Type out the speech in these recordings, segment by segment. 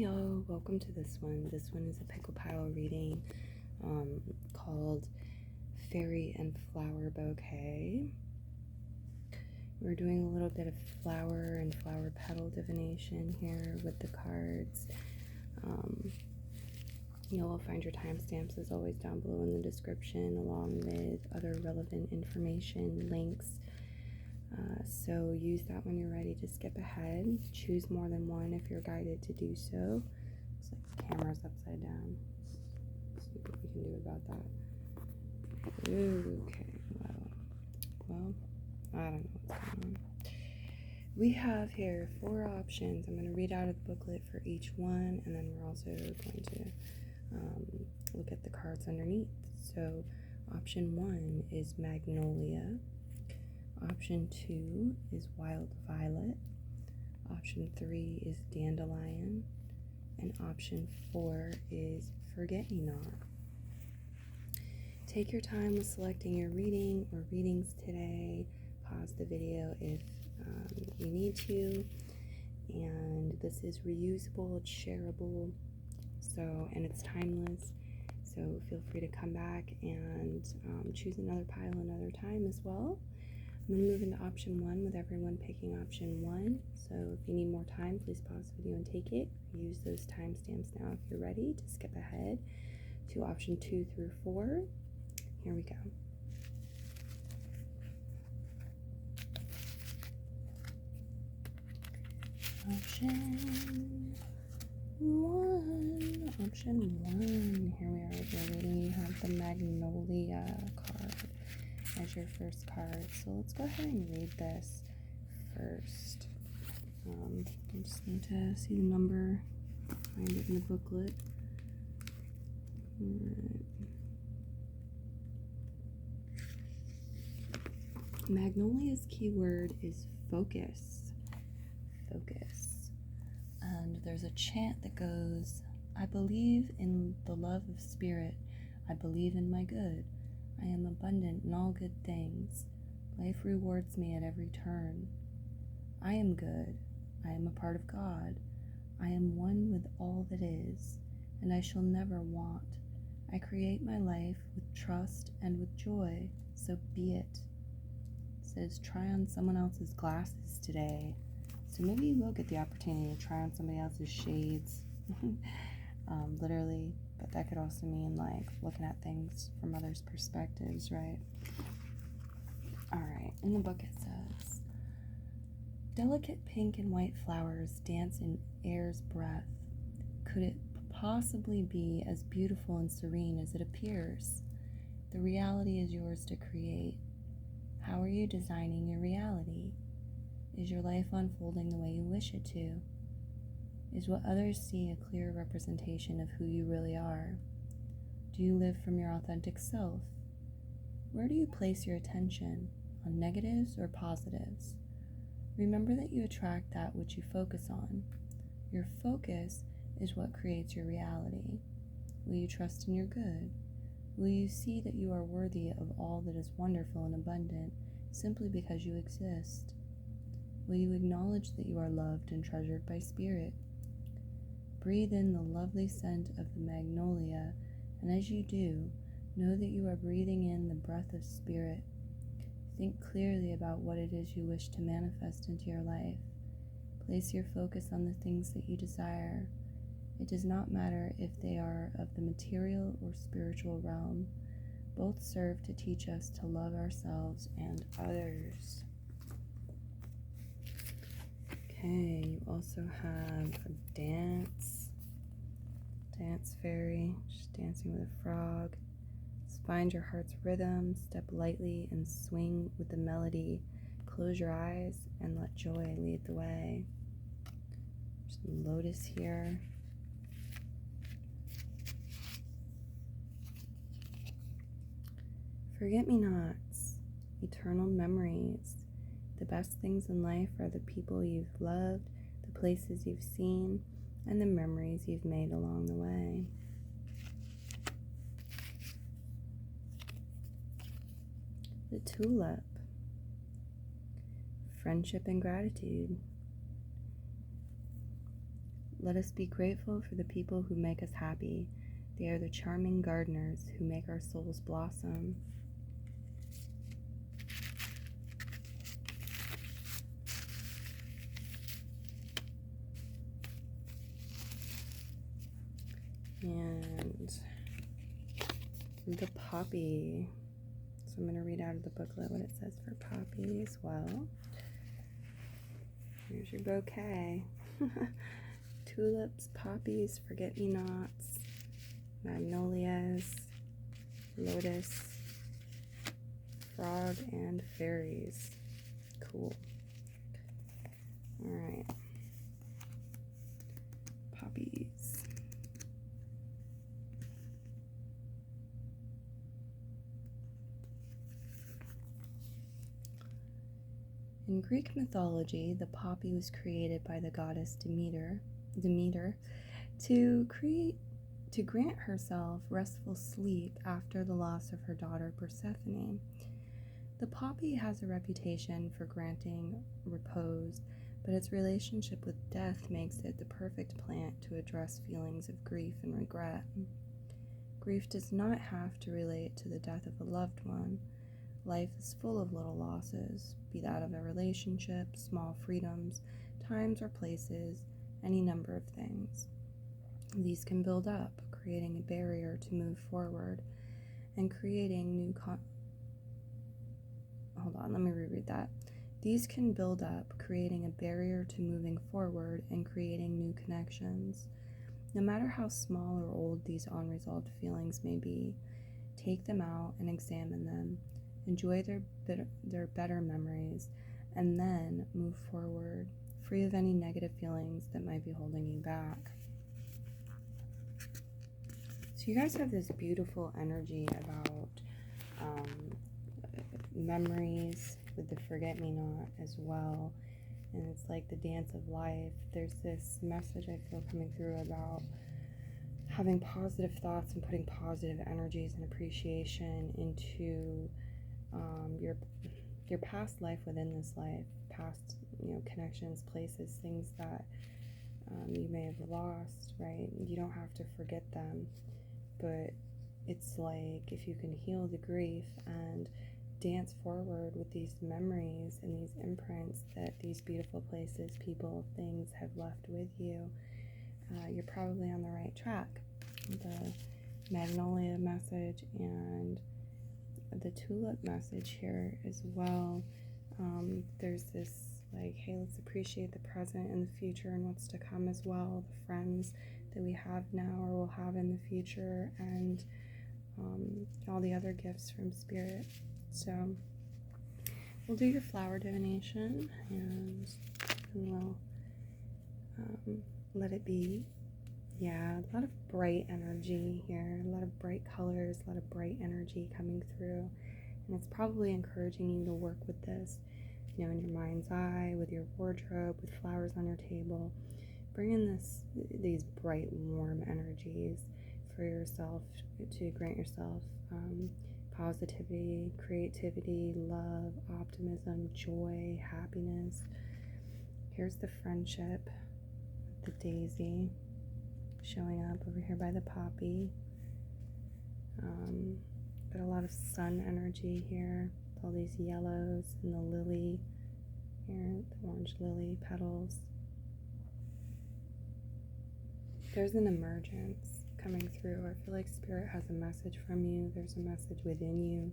y'all, welcome to this one. This one is a pickle pile reading called Fairy and Flower Bouquet. We're doing a little bit of flower and flower petal divination here with the cards. You'll find your timestamps as always down below in the description, along with other relevant information, links. So use that when you're ready to skip ahead. Choose more than one if you're guided to do so. Looks like the camera's upside down. Let's see what we can do about that. Okay, well, I don't know what's going on. We have here 4 options. I'm going to read out of the booklet for each one, and then we're also going to look at the cards underneath. So option 1 is Magnolia. Option 2 is Wild Violet. Option 3 is Dandelion. And option 4 is Forget-Me-Not. Take your time with selecting your reading or readings today. Pause the video if you need to. And this is reusable, it's shareable, and it's timeless. So feel free to come back and choose another pile another time as well. I'm going to move into option 1 with everyone picking option 1. So if you need more time, please pause the video and take it. Use those timestamps now if you're ready to skip ahead to option 2 through 4. Here we go. Option 1. Here we are with your reading. You have the Magnolia card as your first card. So let's go ahead and read this first. I just need to see the number, find it in the booklet. Alright. Magnolia's keyword is focus. Focus. And there's a chant that goes, I believe in the love of spirit. I believe in my good. I am abundant in all good things. Life rewards me at every turn. I am good. I am a part of God. I am one with all that is, and I shall never want. I create my life with trust and with joy, so be it. It says try on someone else's glasses today. So maybe you will get the opportunity to try on somebody else's shades, literally, but that could also mean like looking at things from others' perspectives, right? Alright, in the book it says, delicate pink and white flowers dance in air's breath. Could it possibly be as beautiful and serene as it appears? The reality is yours to create. How are you designing your reality? Is your life unfolding the way you wish it to? Is what others see a clear representation of who you really are? Do you live from your authentic self? Where do you place your attention, on negatives or positives? Remember that you attract that which you focus on. Your focus is what creates your reality. Will you trust in your good? Will you see that you are worthy of all that is wonderful and abundant simply because you exist? Will you acknowledge that you are loved and treasured by spirit? Breathe in the lovely scent of the magnolia, and as you do, know that you are breathing in the breath of spirit. Think clearly about what it is you wish to manifest into your life. Place your focus on the things that you desire. It does not matter if they are of the material or spiritual realm. Both serve to teach us to love ourselves and others. Okay, you also have a dance fairy, just dancing with a frog. Just find your heart's rhythm, step lightly and swing with the melody. Close your eyes and let joy lead the way. There's some lotus here. Forget-me-nots, eternal memories. The best things in life are the people you've loved, the places you've seen, and the memories you've made along the way. The tulip. Friendship and gratitude. Let us be grateful for the people who make us happy. They are the charming gardeners who make our souls blossom. And the poppy. So I'm going to read out of the booklet what it says for poppy as well. Here's your bouquet. Tulips, poppies, forget-me-nots, magnolias, lotus, frog, and fairies. Cool. All right. Poppies. In Greek mythology, the poppy was created by the goddess Demeter to grant herself restful sleep after the loss of her daughter Persephone. The poppy has a reputation for granting repose, but its relationship with death makes it the perfect plant to address feelings of grief and regret. Grief does not have to relate to the death of a loved one. Life is full of little losses, be that of a relationship, small freedoms, times or places, any number of things. These can build up, creating a barrier to move forward and creating new These can build up, creating a barrier to moving forward and creating new connections. No matter how small or old these unresolved feelings may be, take them out and examine them. Enjoy their better memories, and then move forward, free of any negative feelings that might be holding you back. So you guys have this beautiful energy about memories with the forget-me-not as well, and it's like the dance of life. There's this message I feel coming through about having positive thoughts and putting positive energies and appreciation into your past life within this life, past connections, places, things that you may have lost, right? You don't have to forget them, but it's like if you can heal the grief and dance forward with these memories and these imprints that these beautiful places, people, things have left with you, you're probably on the right track. The magnolia message and the tulip message here as well. There's this like, hey, let's appreciate the present and the future and what's to come as well, the friends that we have now or will have in the future, and all the other gifts from spirit. So we'll do your flower divination and we'll let it be. Yeah, a lot of bright energy here, a lot of bright colors, a lot of bright energy coming through. And it's probably encouraging you to work with this, in your mind's eye, with your wardrobe, with flowers on your table. Bring in these bright, warm energies for yourself to grant yourself positivity, creativity, love, optimism, joy, happiness. Here's the friendship, the daisy, showing up over here by the poppy. Got a lot of sun energy here, all these yellows and the lily here, the orange lily petals. There's an emergence coming through. I feel like spirit has a message from you. There's a message within you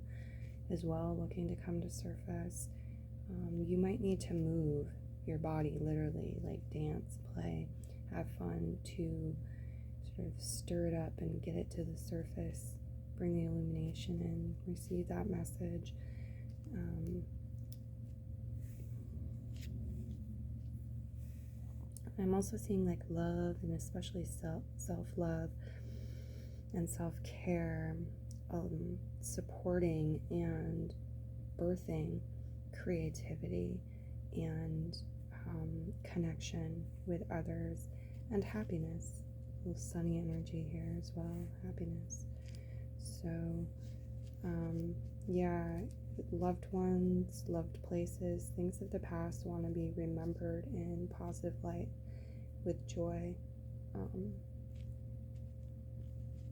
as well, looking to come to surface. You might need to move your body, literally, like dance, play, have fun, to sort of stir it up and get it to the surface, bring the illumination in, receive that message. I'm also seeing like love, and especially self-love and self-care, supporting and birthing creativity and connection with others, and happiness. A little sunny energy here as well, happiness. So yeah, loved ones, loved places, things of the past want to be remembered in positive light with joy.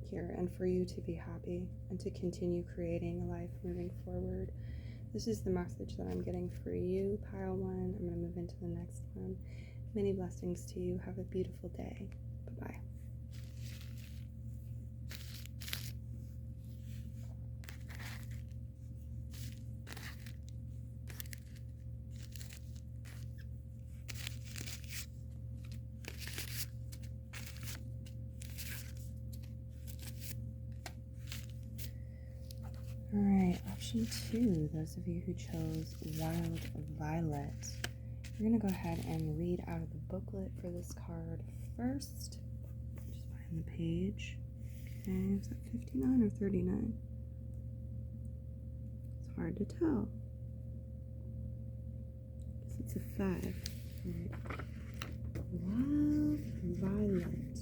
here, and for you to be happy and to continue creating a life moving forward. This is the message that I'm getting for you, pile 1. I'm going to move into the next one. Many blessings to you. Have a beautiful day. Bye-bye. All right, option 2, those of you who chose Wild Violet. We're going to go ahead and read out of the booklet for this card first. Just find the page. Okay, is that 59 or 39? It's hard to tell. I guess it's a 5. All right. Wild Violet.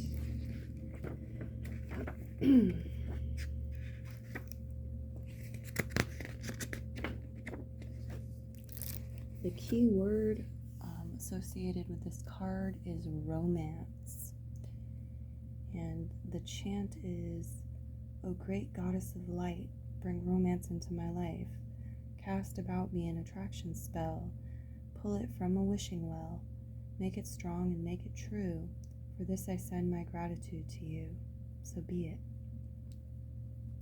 The key word associated with this card is romance. And the chant is, "O great goddess of light, bring romance into my life. Cast about me an attraction spell. Pull it from a wishing well. Make it strong and make it true. For this I send my gratitude to you. So be it."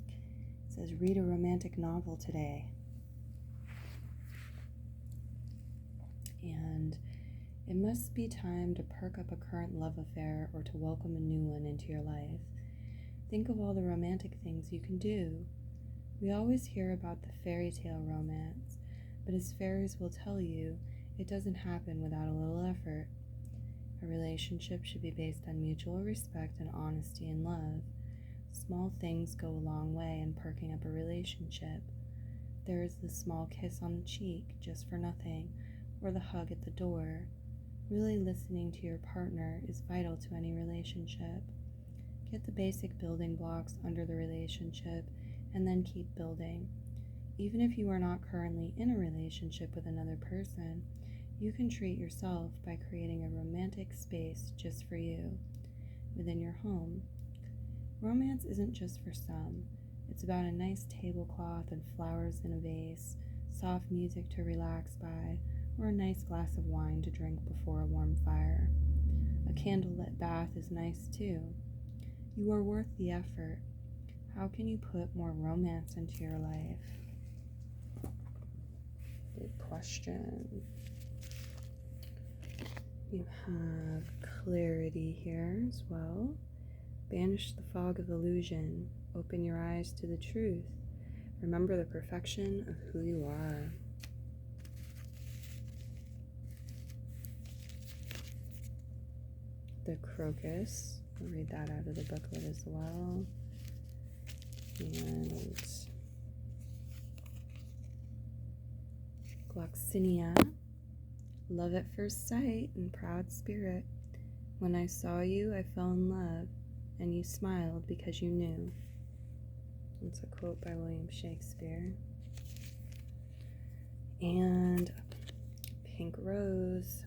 It says, read a romantic novel today. And it must be time to perk up a current love affair or to welcome a new one into your life. Think of all the romantic things you can do. We always hear about the fairy tale romance, but as fairies will tell you, it doesn't happen without a little effort. A relationship should be based on mutual respect and honesty and love. Small things go a long way in perking up a relationship. There is the small kiss on the cheek, just for nothing, or the hug at the door. Really listening to your partner is vital to any relationship. Get the basic building blocks under the relationship and then keep building. Even if you are not currently in a relationship with another person, you can treat yourself by creating a romantic space just for you within your home. Romance isn't just for some. It's about a nice tablecloth and flowers in a vase, soft music to relax by, or a nice glass of wine to drink before a warm fire. A candlelit bath is nice too. You are worth the effort. How can you put more romance into your life? Good question. You have clarity here as well. Banish the fog of illusion. Open your eyes to the truth. Remember the perfection of who you are. The crocus. I'll read that out of the booklet as well. And Gloxinia. Love at first sight and proud spirit. When I saw you, I fell in love, and you smiled because you knew. It's a quote by William Shakespeare. And Pink Rose.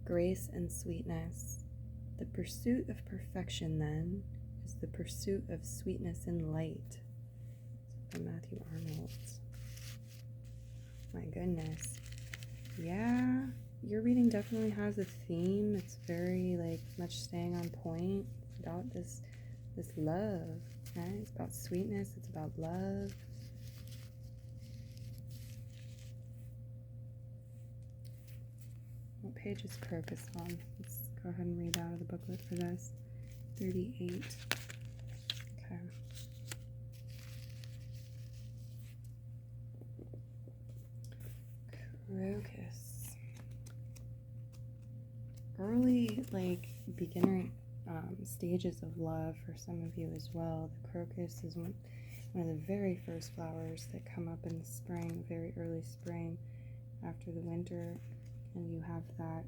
Grace and sweetness. The pursuit of perfection, then, is the pursuit of sweetness and light. From Matthew Arnold. My goodness. Yeah, your reading definitely has a theme. It's very, much staying on point about this love, right? It's about sweetness. It's about love. What page is crocus on? Let's go ahead and read out of the booklet for this. 38. Okay. Crocus. Early, beginner stages of love for some of you as well. The crocus is one of the very first flowers that come up in the spring, very early spring after the winter. And you have that,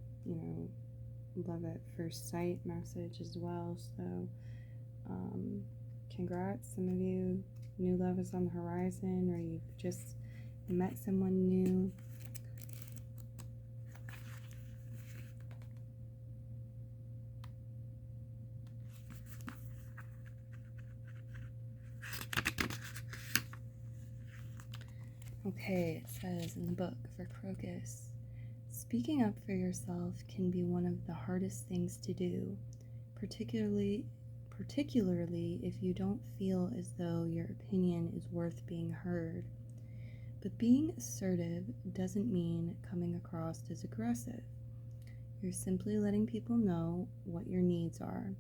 love at first sight message as well. So, congrats. Some of you, new love is on the horizon, or you've just met someone new. Okay, it says in the book for Crocus, speaking up for yourself can be one of the hardest things to do, particularly if you don't feel as though your opinion is worth being heard. But being assertive doesn't mean coming across as aggressive. You're simply letting people know what your needs are.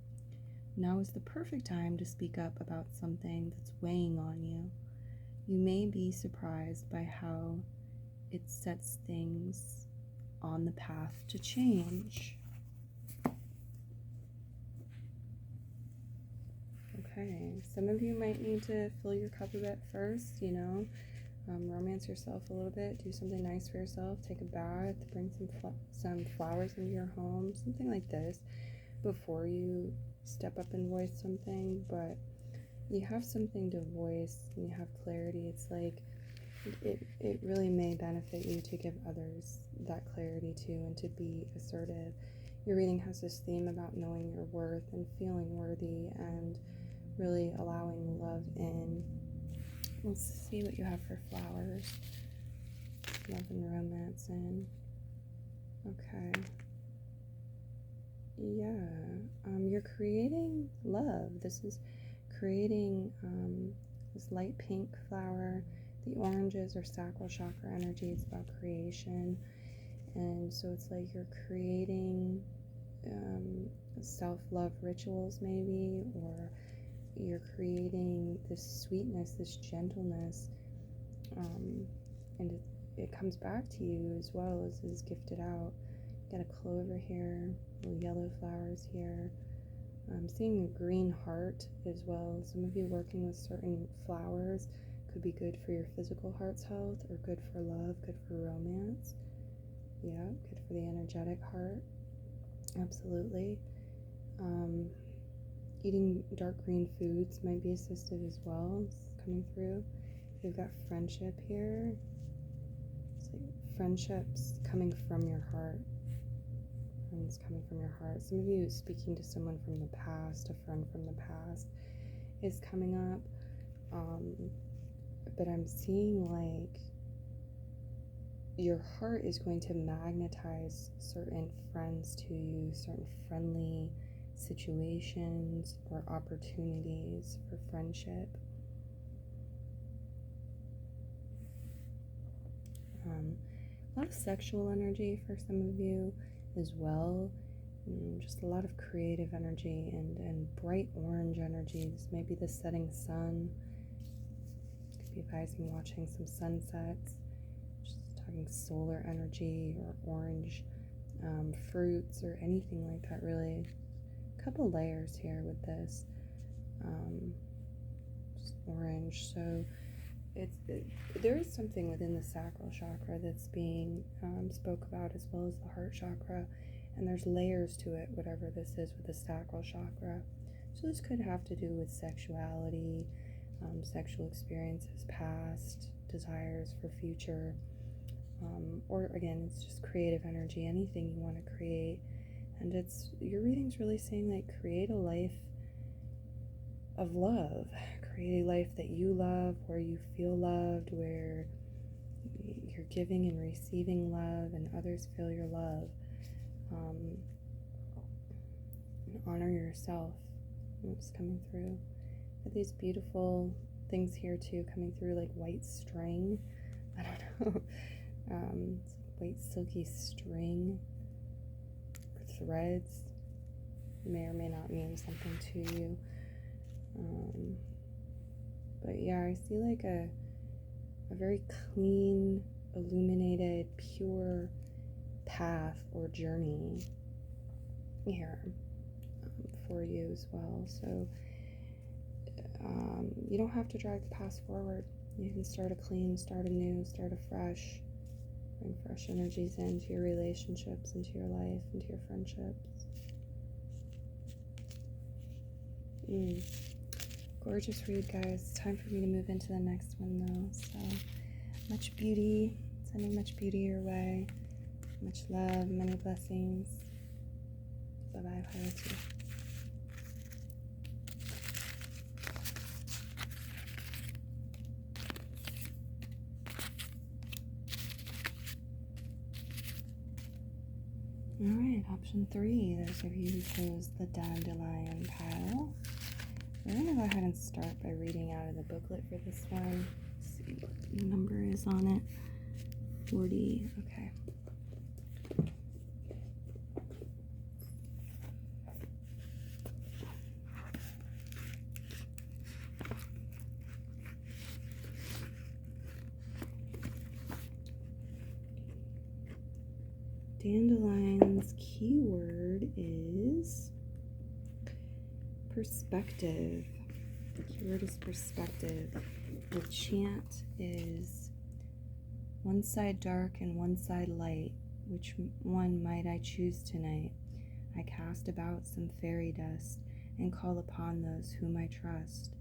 Now is the perfect time to speak up about something that's weighing on you. You may be surprised by how it sets things on the path to change. Okay, some of you might need to fill your cup a bit first, romance yourself a little bit, do something nice for yourself, take a bath, bring some flowers into your home, something like this before you step up and voice something. But you have something to voice and you have clarity. It's like it really may benefit you to give others that clarity too, and to be assertive. Your reading has this theme about knowing your worth and feeling worthy and really allowing love in. Let's see what you have for flowers. Love and romance in. Okay. Yeah. You're creating love. This is creating this light pink flower. The oranges are sacral chakra energy. It's about creation. And so it's like you're creating self-love rituals maybe, or you're creating this sweetness, this gentleness, and it comes back to you as well as is gifted out. Got a clover here, little yellow flowers here. I'm seeing a green heart as well. Some of you working with certain flowers could be good for your physical heart's health, or good for love, good for romance. Yeah, good for the energetic heart. Absolutely. Eating dark green foods might be assistive as well. It's coming through. We've got friendship here. It's like friendships coming from your heart. Friends coming from your heart. Some of you speaking to someone from the past, a friend from the past is coming up. But I'm seeing like your heart is going to magnetize certain friends to you, certain friendly situations or opportunities for friendship. A lot of sexual energy for some of you as well. Just a lot of creative energy and bright orange energy. This may be the setting sun. Could be advising watching some sunsets. Just talking solar energy or orange fruits or anything like that, really. Couple layers here with this just orange. So there is something within the sacral chakra that's being spoke about, as well as the heart chakra, and there's layers to it, whatever this is with the sacral chakra. So this could have to do with sexuality, sexual experiences past, desires for future, or again, it's just creative energy, anything you want to create. And your reading's really saying, like, create a life of love. Create a life that you love, where you feel loved, where you're giving and receiving love and others feel your love. And honor yourself. It's coming through. Got these beautiful things here too, coming through, like white string. I don't know. White silky string. Threads may or may not mean something to you, but yeah, I see like a very clean, illuminated, pure path or journey here for you as well. So you don't have to drag the past forward. You can start clean, start anew, start afresh. Bring fresh energies into your relationships, into your life, into your friendships. Gorgeous read, guys. Time for me to move into the next one, though. So, much beauty. Sending much beauty your way. Much love, many blessings. Bye-bye, Pirates. option 3, those of you who chose the dandelion pile. We're going to go ahead and start by reading out of the booklet for this one. Let's see what the number is on it. 40. Okay. Dandelion's keyword is perspective. The keyword is perspective. The chant is one side dark and one side light. Which one might I choose tonight? I cast about some fairy dust and call upon those whom I trust.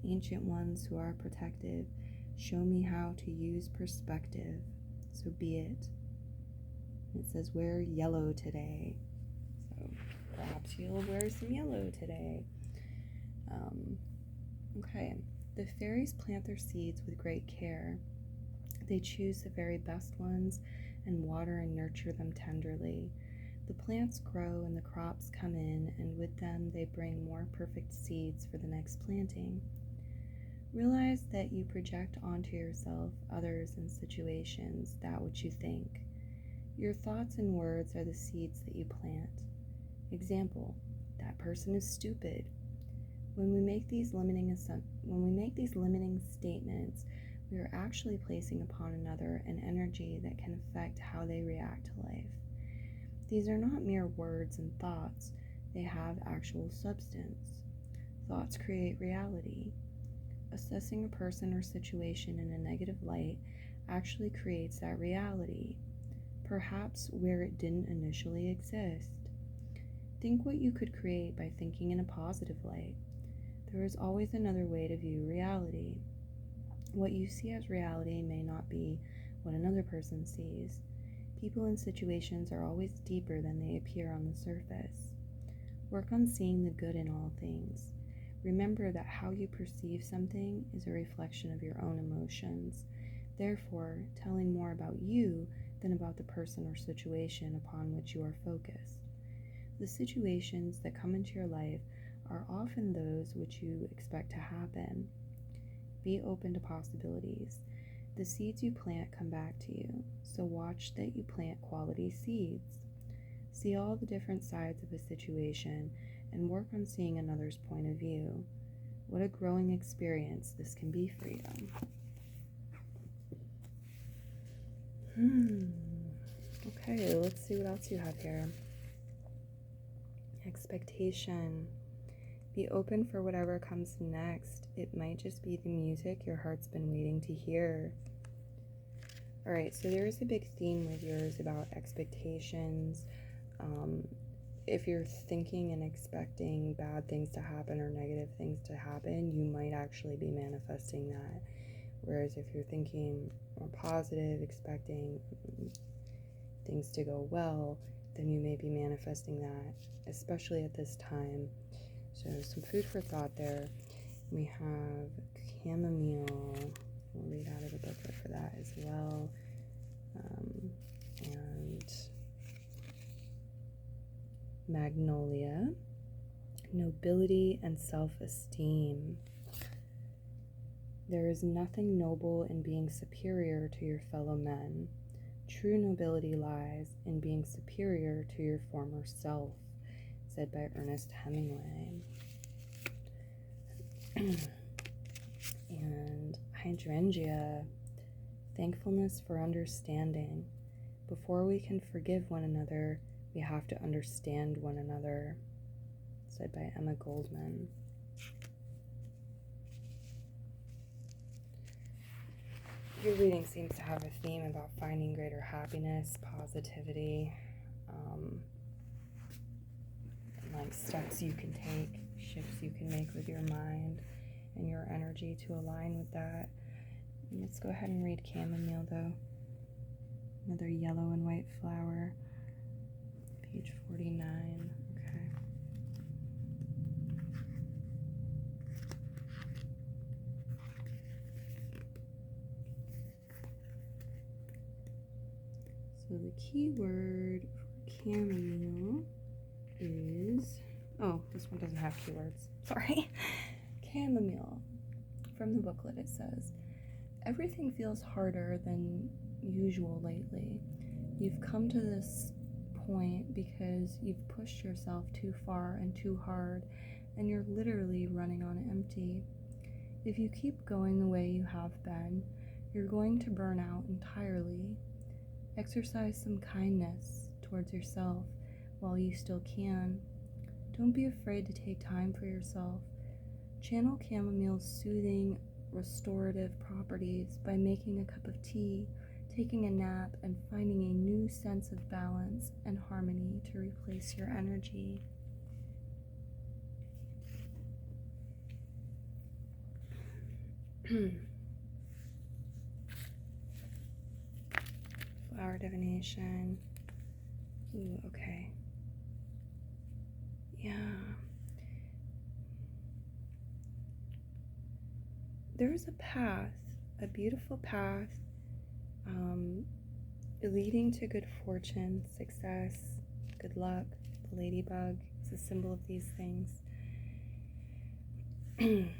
Ancient ones who are protective, show me how to use perspective. So be it. It says wear yellow today. So perhaps you'll wear some yellow today. Okay. The fairies plant their seeds with great care. They choose the very best ones and water and nurture them tenderly. The plants grow and the crops come in, and with them they bring more perfect seeds for the next planting. Realize that you project onto yourself, others, and situations that which you think. Your thoughts and words are the seeds that you plant. Example, that person is stupid. When we make these limiting statements, we are actually placing upon another an energy that can affect how they react to life. These are not mere words and thoughts, they have actual substance. Thoughts create reality. Assessing a person or situation in a negative light actually creates that reality, perhaps where it didn't initially exist. Think what you could create by thinking in a positive light. There is always another way to view reality. What you see as reality may not be what another person sees. People and situations are always deeper than they appear on the surface. Work on seeing the good in all things. Remember that how you perceive something is a reflection of your own emotions, therefore telling more about you than about the person or situation upon which you are focused. The situations that come into your life are often those which you expect to happen. Be open to possibilities. The seeds you plant come back to you, so watch that you plant quality seeds. See all the different sides of a situation and work on seeing another's point of view. What a growing experience this can be for you. Okay, let's see what else you have here. Expectation. Be open for whatever comes next. It might just be the music your heart's been waiting to hear. Alright, so there's a big theme with yours about expectations. If you're thinking and expecting bad things to happen or negative things to happen, you might actually be manifesting that. Whereas if you're thinking more positive, expecting things to go well, then you may be manifesting that, especially at this time. So some food for thought there. We have chamomile. We'll read out of the booklet for that as well. And magnolia, nobility and self-esteem. There is nothing noble in being superior to your fellow men. True nobility lies in being superior to your former self, said by Ernest Hemingway. And hydrangea, thankfulness for understanding. Before we can forgive one another, we have to understand one another, said by Emma Goldman. Your reading seems to have a theme about finding greater happiness, positivity, like steps you can take, shifts you can make with your mind and your energy to align with that. Let's go ahead and read chamomile though. Another yellow and white flower. Page 49. Okay. So the key word for chamomile is, oh, this one doesn't have keywords. Sorry. Chamomile. From the booklet it says, everything feels harder than usual lately. You've come to this point because you've pushed yourself too far and too hard, and you're literally running on empty. If you keep going the way you have been, you're going to burn out entirely. Exercise some kindness towards yourself while you still can. Don't be afraid to take time for yourself. Channel chamomile's soothing, restorative properties by making a cup of tea, taking a nap, and finding a new sense of balance and harmony to replace your energy. Flower divination. Ooh, okay. Yeah. There's a path, a beautiful path, leading to good fortune, success, good luck. The ladybug is a symbol of these things. You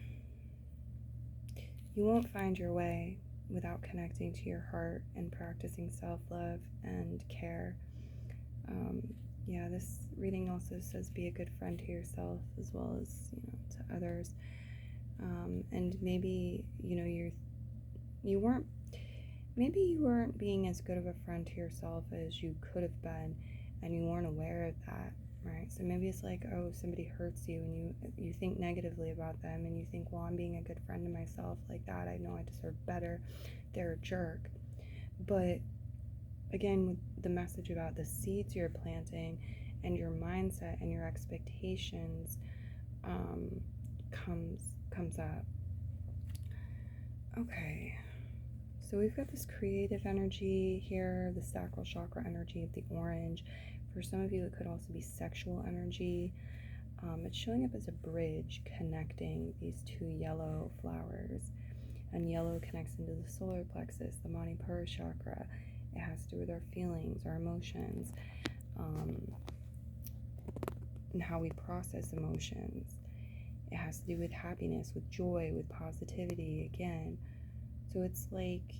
won't find your way without connecting to your heart and practicing self-love and care. Yeah, this reading also says be a good friend to yourself as well as, to others. And maybe, you weren't being as good of a friend to yourself as you could have been, and you weren't aware of that, right? So maybe it's like, oh, somebody hurts you, and you think negatively about them, and you think, well, I'm being a good friend to myself like that. I know I deserve better. They're a jerk. But again, with the message about the seeds you're planting and your mindset and your expectations comes up. Okay, so we've got this creative energy here, the sacral chakra energy of the orange. For some of you, it could also be sexual energy. It's showing up as a bridge connecting these two yellow flowers. And yellow connects into the solar plexus, the Manipura chakra. It has to do with our feelings, our emotions, and how we process emotions. It has to do with happiness, with joy, with positivity, again. So it's like,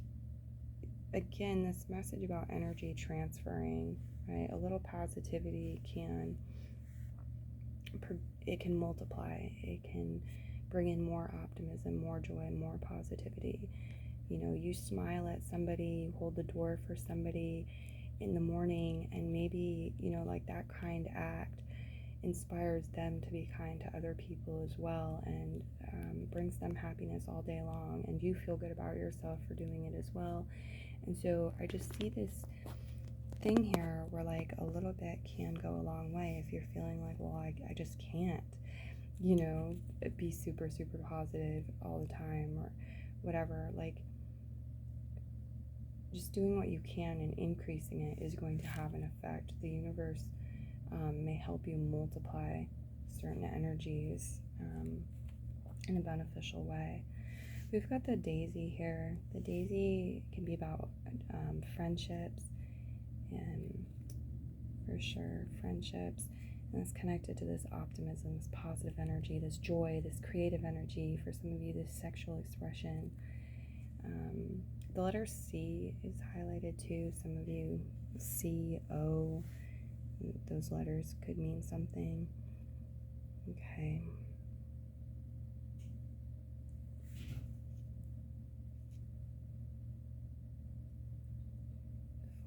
again, this message about energy transferring, right? A little positivity can multiply. It can bring in more optimism, more joy, more positivity. You smile at somebody, you hold the door for somebody in the morning, and maybe, like that kind act inspires them to be kind to other people as well, and brings them happiness all day long, and you feel good about yourself for doing it as well. And so I just see this thing here where like a little bit can go a long way if you're feeling like, well, I just can't, be super, super positive all the time or whatever. Like, just doing what you can and increasing it is going to have an effect. The universe may help you multiply certain energies in a beneficial way. We've got the daisy here. The daisy can be about friendships, and for sure friendships, and it's connected to this optimism, this positive energy, this joy, this creative energy. For some of you, this sexual expression. The letter C is highlighted too. Some of you, C, O, those letters could mean something. Okay.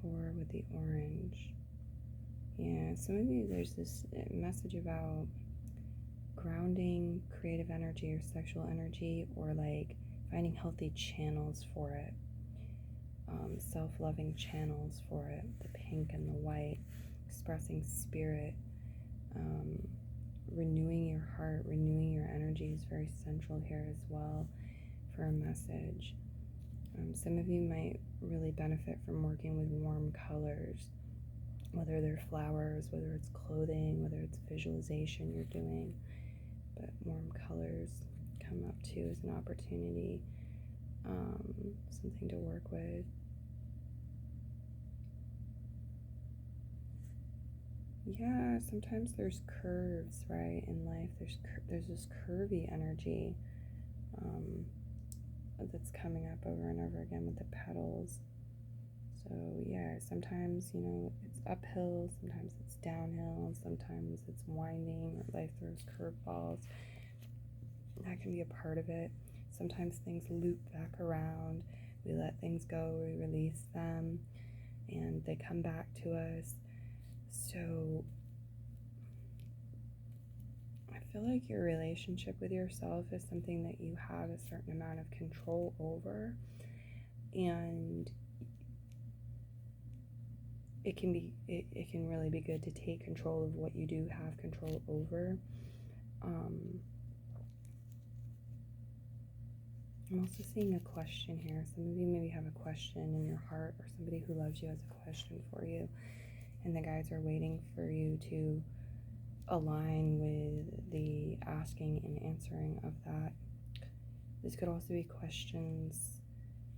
Four with the orange. Yeah, some of you, there's this message about grounding creative energy or sexual energy, or like finding healthy channels for it, self-loving channels for it, the pink and the white, expressing spirit, renewing your heart, renewing your energy is very central here as well for a message. Some of you might really benefit from working with warm colors, whether they're flowers, whether it's clothing, whether it's visualization you're doing, but warm colors come up too as an opportunity, something to work with. Yeah, sometimes there's curves, right, in life. There's this curvy energy um, that's coming up over and over again with the petals. So yeah, sometimes, it's uphill, sometimes it's downhill, sometimes it's winding, or life throws curveballs. That can be a part of it. Sometimes things loop back around. We let things go, we release them, and they come back to us. So I feel like your relationship with yourself is something that you have a certain amount of control over, and it can really be good to take control of what you do have control over. I'm also seeing a question here. Some of you maybe have a question in your heart, or somebody who loves you has a question for you, and the guides are waiting for you to align with the asking and answering of that. This could also be questions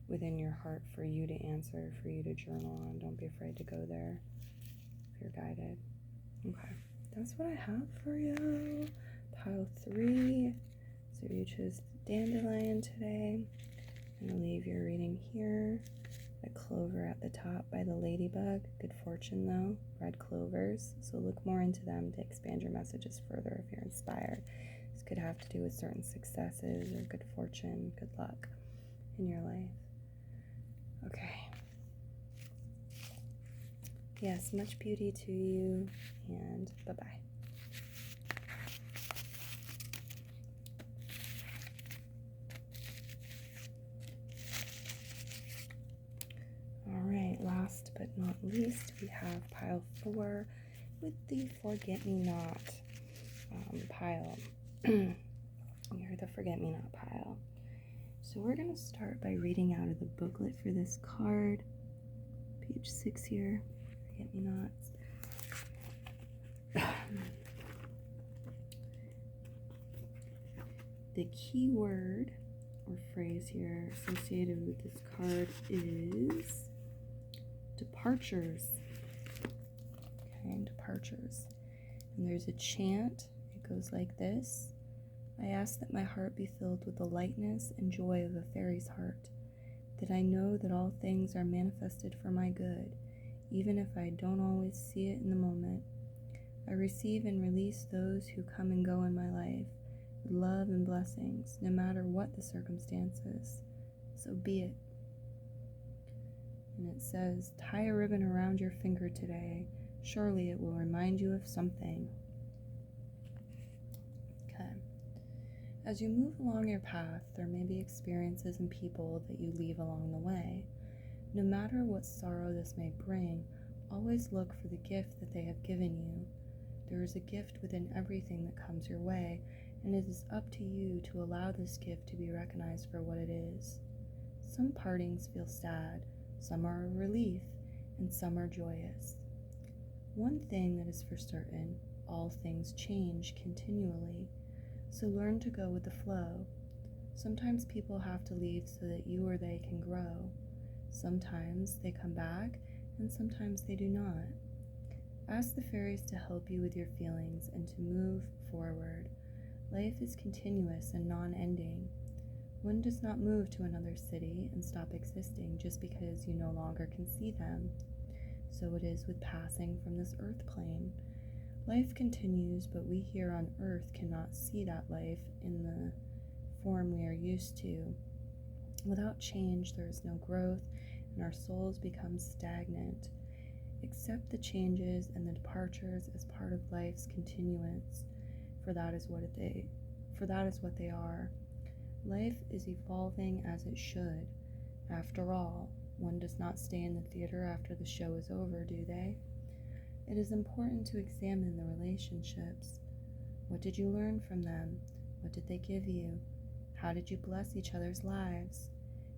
within your heart for you to answer, for you to journal on. Don't be afraid to go there if you're guided. Okay, that's what I have for you. Pile 3. So you chose dandelion today. I'm going to leave your reading here. The clover at the top by the ladybug. Good fortune though. Red clovers. So look more into them to expand your messages further if you're inspired. This could have to do with certain successes or good fortune, good luck in your life. Okay. Yes, much beauty to you, and bye-bye. All right, last but not least, we have pile 4 with the forget-me-not pile. We are the forget-me-not pile. So we're going to start by reading out of the booklet for this card. Page 6 here, forget-me-nots. The key word or phrase here associated with this card is departures. Okay, departures. And there's a chant. It goes like this. I ask that my heart be filled with the lightness and joy of a fairy's heart, that I know that all things are manifested for my good, even if I don't always see it in the moment. I receive and release those who come and go in my life with love and blessings, no matter what the circumstances. So be it. And it says, tie a ribbon around your finger today. Surely it will remind you of something. Okay. As you move along your path, there may be experiences and people that you leave along the way. No matter what sorrow this may bring, always look for the gift that they have given you. There is a gift within everything that comes your way, and it is up to you to allow this gift to be recognized for what it is. Some partings feel sad, some are a relief, and some are joyous. One thing that is for certain, all things change continually, so learn to go with the flow. Sometimes people have to leave so that you or they can grow. Sometimes they come back, and sometimes they do not. Ask the fairies to help you with your feelings and to move forward. Life is continuous and non-ending. One does not move to another city and stop existing just because you no longer can see them. So it is with passing from this earth plane. Life continues, but we here on earth cannot see that life in the form we are used to. Without change, there is no growth, and our souls become stagnant. Accept the changes and the departures as part of life's continuance, for that is what they are. Life is evolving as it should. After all, one does not stay in the theater after the show is over, do they? It is important to examine the relationships. What did you learn from them? What did they give you? How did you bless each other's lives?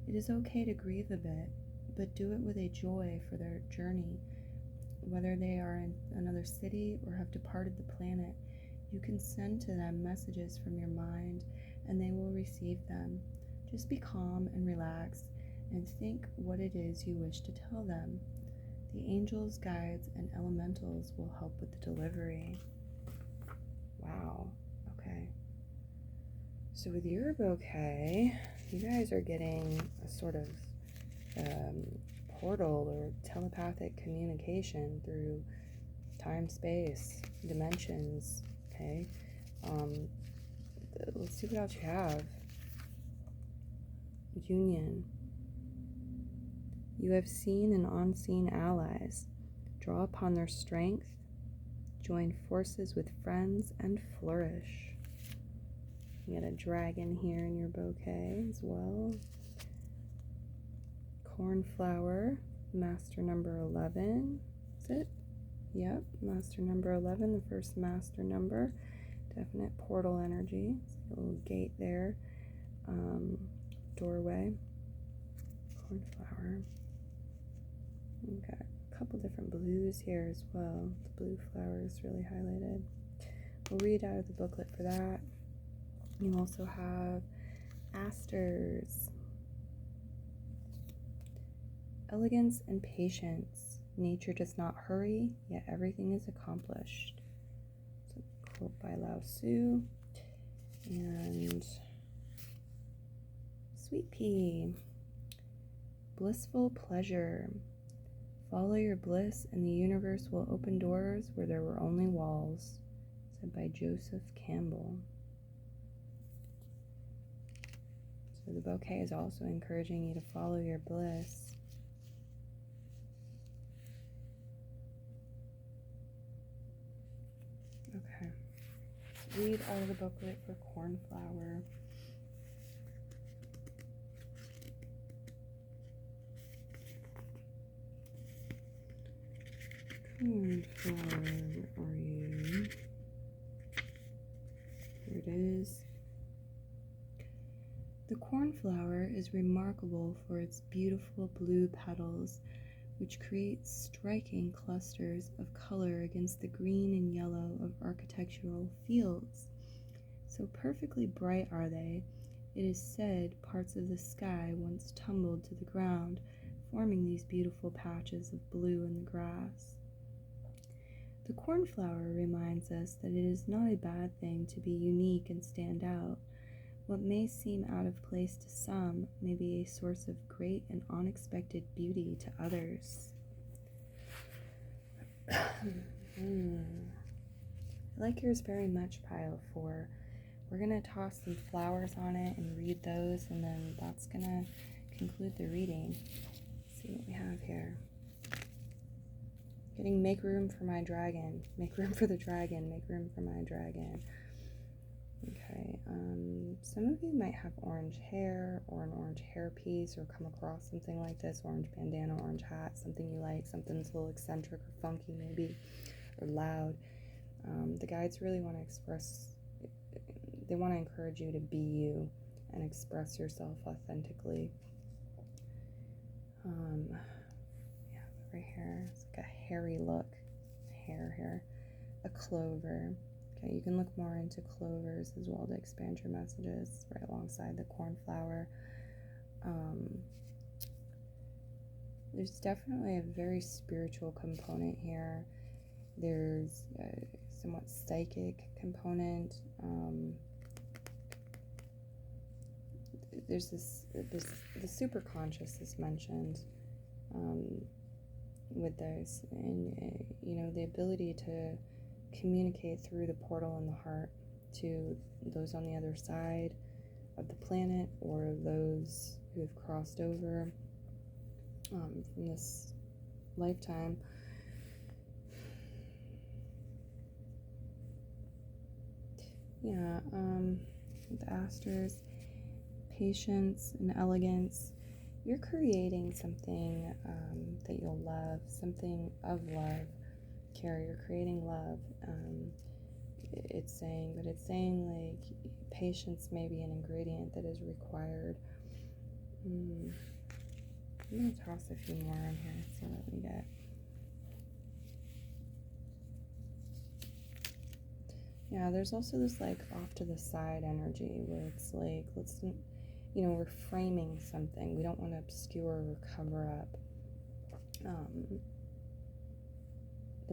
It is okay to grieve a bit, but do it with a joy for their journey. Whether they are in another city or have departed the planet, you can send to them messages from your mind, and they will receive them. Just be calm and relaxed, and think what it is you wish to tell them. The angels, guides, and elementals will help with the delivery. Wow. Okay. So with your bouquet, you guys are getting a sort of portal or telepathic communication through time, space, dimensions. Okay. Let's see what else you have. Union. You have seen and unseen allies. Draw upon their strength. Join forces with friends and flourish. You got a dragon here in your bouquet as well. Cornflower, master number 11. Is it? Yep, master number 11, the first master number. Definite portal energy. A little gate there. Doorway. Cornflower. We've got a couple different blues here as well. The blue flower is really highlighted. We'll read out of the booklet for that. You also have asters. Elegance and patience. Nature does not hurry, yet everything is accomplished. So, quote by Lao Tzu. And sweet pea. Blissful pleasure. Follow your bliss and the universe will open doors where there were only walls. Said by Joseph Campbell. So the bouquet is also encouraging you to follow your bliss. Okay. Let's read out of the booklet for cornflower. Cornflower, where are you? Here it is. The cornflower is remarkable for its beautiful blue petals, which create striking clusters of color against the green and yellow of architectural fields. So perfectly bright are they, it is said parts of the sky once tumbled to the ground, forming these beautiful patches of blue in the grass. The cornflower reminds us that it is not a bad thing to be unique and stand out. What may seem out of place to some may be a source of great and unexpected beauty to others. I like yours very much, pile 4. We're going to toss some flowers on it and read those, and then that's going to conclude the reading. Let's see what we have here. Getting make room for my dragon. Make room for the dragon. Make room for my dragon. Okay, some of you might have orange hair or an orange hairpiece or come across something like this, orange bandana, orange hat, something you like, something that's a little eccentric or funky maybe, or loud. The guides really want to express, they want to encourage you to be you and express yourself authentically. Yeah, right here, it's like a hairy look, hair here, a clover. Okay, you can look more into clovers as well to expand your messages right alongside the cornflower. There's definitely a very spiritual component here. There's a somewhat psychic component. There's the superconscious is mentioned with this, and the ability to communicate through the portal in the heart to those on the other side of the planet or those who have crossed over from this lifetime. Yeah, the asters, patience and elegance. You're creating something that you'll love, something of love. Carrie, you're creating love. It's saying like patience may be an ingredient that is required. I'm gonna toss a few more in here, see what we get. Yeah, there's also this like off to the side energy where it's like, we're framing something. We don't want to obscure or cover up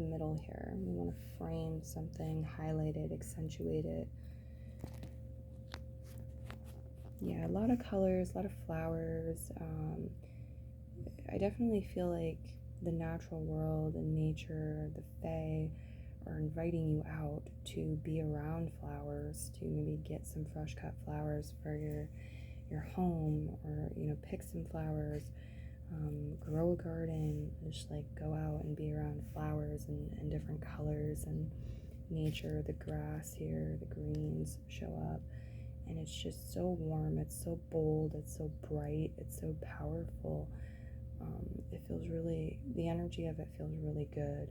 the middle here. We want to frame something, highlight it, accentuate it. Yeah, a lot of colors, a lot of flowers. I definitely feel like the natural world and nature, the fae, are inviting you out to be around flowers, to maybe get some fresh cut flowers for your home, or pick some flowers, grow a garden, just like go out and be around flowers and different colors and nature. The grass here, the greens show up, and it's just so warm, it's so bold, it's so bright, it's so powerful. It feels really, the energy of it feels really good.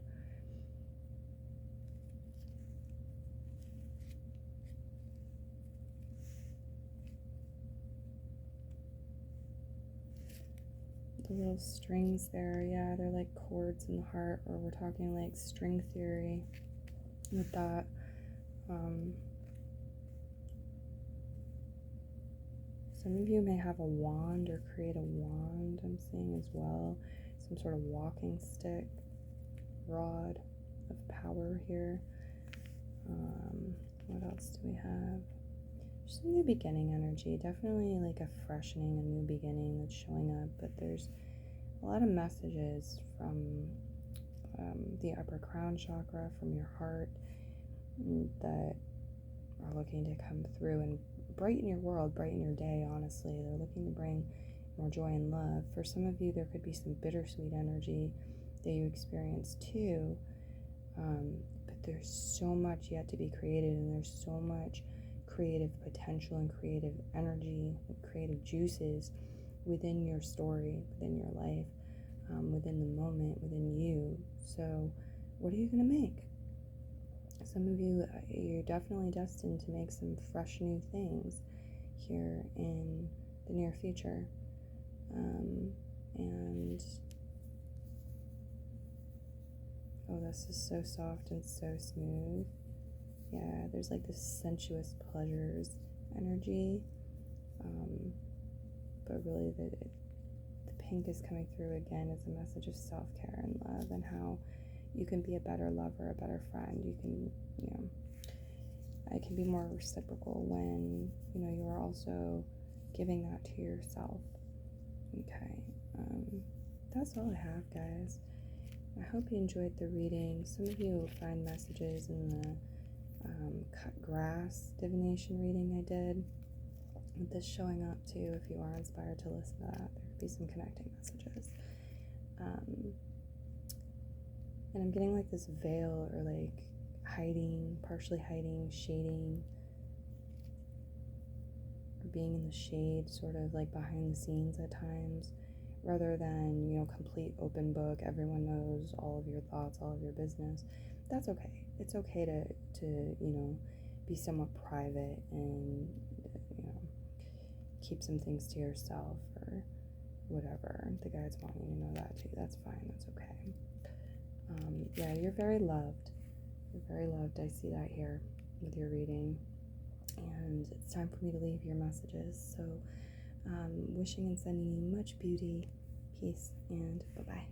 The little strings there, yeah, they're like chords in the heart, or we're talking like string theory with that. Some of you may have a wand or create a wand, I'm seeing as well. Some sort of walking stick, rod of power here. What else do we have? Just a new beginning energy, definitely like a freshening, a new beginning that's showing up, but there's a lot of messages from the upper crown chakra, from your heart, that are looking to come through and brighten your world, brighten your day. Honestly, they're looking to bring more joy and love. For some of you, there could be some bittersweet energy that you experience too, but there's so much yet to be created, and there's so much creative potential and creative energy and creative juices within your story, within your life, within the moment, within you. So what are you going to make? Some of you, you're definitely destined to make some fresh new things here in the near future. And oh, this is so soft and so smooth. Yeah, there's like this sensuous pleasures energy, but really the pink is coming through again as a message of self-care and love, and how you can be a better lover, a better friend. You can, it can be more reciprocal when, you are also giving that to yourself. Okay, that's all I have, guys. I hope you enjoyed the reading. Some of you will find messages in the cut grass divination reading I did, with this showing up too. If you are inspired to listen to that, there could be some connecting messages. And I'm getting like this veil, or like hiding, partially hiding, shading, or being in the shade, sort of like behind the scenes at times, rather than, complete open book. Everyone knows all of your thoughts, all of your business. That's okay. It's okay to be somewhat private and, keep some things to yourself, or whatever. The guides want you to know that too. That's fine. That's okay. Yeah, you're very loved. You're very loved. I see that here with your reading. And it's time for me to leave your messages. So, wishing and sending you much beauty, peace, and bye-bye.